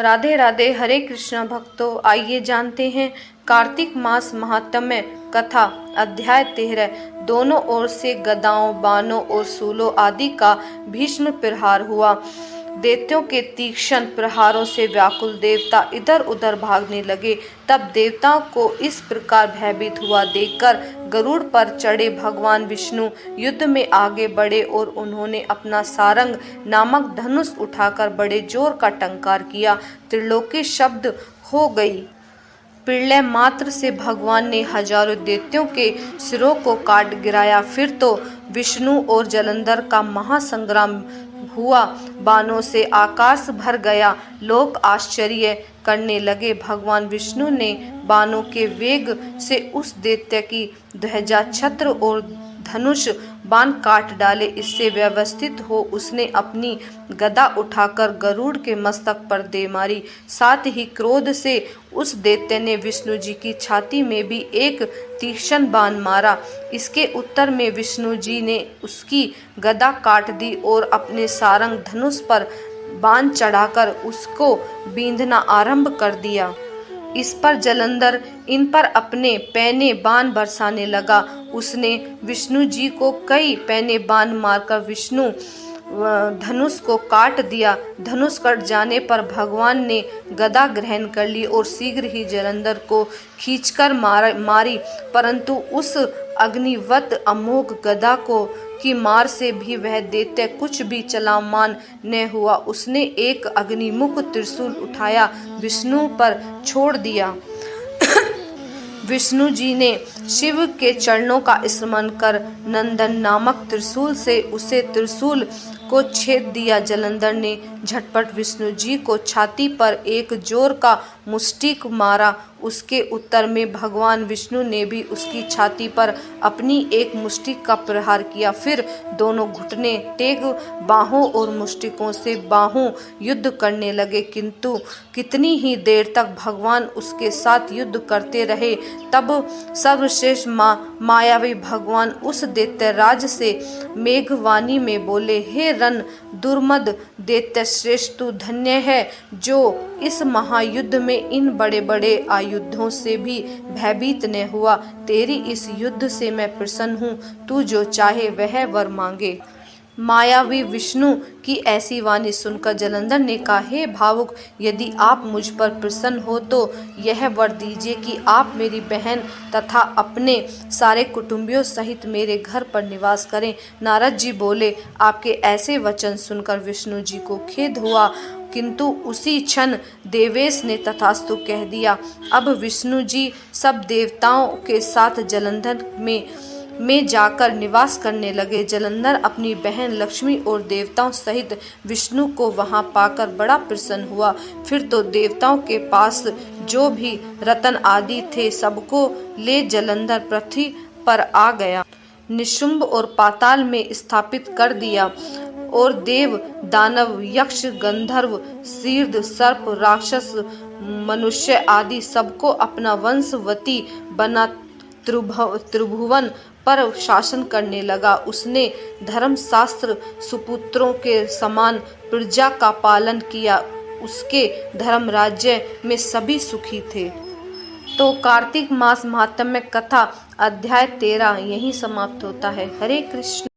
राधे राधे। हरे कृष्णा भक्तों, आइए जानते हैं कार्तिक मास महात्म्य कथा। अध्याय 13। दोनों ओर से गदाओं, बाणों और सूलों आदि का भीषण प्रहार हुआ। दैत्यों के तीक्ष्ण प्रहारों से व्याकुल देवता इधर उधर भागने लगे। तब देवताओं को इस प्रकार भयभीत हुआ देखकर गरुड़ पर चढ़े भगवान विष्णु युद्ध में आगे बढ़े और उन्होंने अपना सारंग नामक धनुष उठाकर बड़े जोर का टंकार किया। त्रिलोकी शब्द हो गई। प्रलय मात्र से भगवान ने हजारों दैत्यों के सिरों को काट गिराया। फिर तो विष्णु और जलंधर का महासंग्राम हुआ। बाणों से आकाश भर गया। लोग आश्चर्य करने लगे। भगवान विष्णु ने बाणों के वेग से उस दैत्य की ध्वजा, छत्र और धनुष बाण काट डाले। इससे व्यवस्थित हो उसने अपनी गदा उठाकर गरुड़ के मस्तक पर दे मारी। साथ ही क्रोध से उस दैत्य ने विष्णु जी की छाती में भी एक तीक्ष्ण बाण मारा। इसके उत्तर में विष्णु जी ने उसकी गदा काट दी और अपने सारंग धनुष पर बाण चढ़ाकर उसको बींधना आरंभ कर दिया। इस पर जलंधर इन पर अपने पैने बाण बरसाने लगा। उसने विष्णु जी को कई पैने बाण मारकर विष्णु धनुष को काट दिया। धनुष कट जाने पर भगवान ने गदा ग्रहण कर ली और शीघ्र ही जलंधर को खींचकर मारी, परंतु उस अग्निवत अमोघ गदा को की मार से भी वह दैत्य कुछ भी चलामान न हुआ। उसने एक अग्निमुख त्रिशूल उठाया, विष्णु पर छोड़ दिया। विष्णु जी ने शिव के चरणों का स्मरण कर नंदन नामक त्रिशूल से उसे त्रिशूल को छेद दिया। जलंधर ने झटपट विष्णु जी को छाती पर एक जोर का मुष्टिक मारा। उसके उत्तर में भगवान विष्णु ने भी उसकी छाती पर अपनी एक मुष्टिक का प्रहार किया। फिर दोनों घुटने टेक बाहों और मुष्टिकों से बाहों युद्ध करने लगे, किंतु कितनी ही देर तक भगवान उसके साथ युद्ध करते रहे। तब सर्वश्रेष्ठ मायावी भगवान उस दैत्यराज से मेघवाणी में बोले, हे रन दुर्मद दैत्य श्रेष्ठ, तू धन्य है जो इस महायुद्ध में इन बड़े बड़े आयुधों से भी भयभीत न हुआ। तेरी इस युद्ध से मैं प्रसन्न हूँ। तू जो चाहे वह वर मांगे। मायावी विष्णु की ऐसी वाणी सुनकर जलंधर ने कहा, हे भावुक, यदि आप मुझ पर प्रसन्न हो तो यह वर दीजिए कि आप मेरी बहन तथा अपने सारे कुटुंबियों सहित मेरे घर पर निवास करें। नारद जी बोले, आपके ऐसे वचन सुनकर विष्णु जी को खेद हुआ, किंतु उसी क्षण देवेश ने तथास्तु कह दिया। अब विष्णु जी सब देवताओं के साथ जलंधर में जाकर निवास करने लगे। जलंधर अपनी बहन लक्ष्मी और देवताओं सहित विष्णु को वहां पाकर बड़ा प्रसन्न हुआ। फिर तो देवताओं के पास जो भी रत्न आदि थे सबको ले जलंधर पृथ्वी पर आ गया। निशुंभ और पाताल में स्थापित कर दिया और देव, दानव, यक्ष, गंधर्व, सिद्ध, सर्प, राक्षस, मनुष्य आदि सबको अपना वंशवती बना त्रिभुवन पर शासन करने लगा। उसने धर्मशास्त्र सुपुत्रों के समान प्रजा का पालन किया। उसके धर्म राज्य में सभी सुखी थे। तो कार्तिक मास महात्म्य कथा अध्याय 13 यहीं समाप्त होता है। हरे कृष्ण।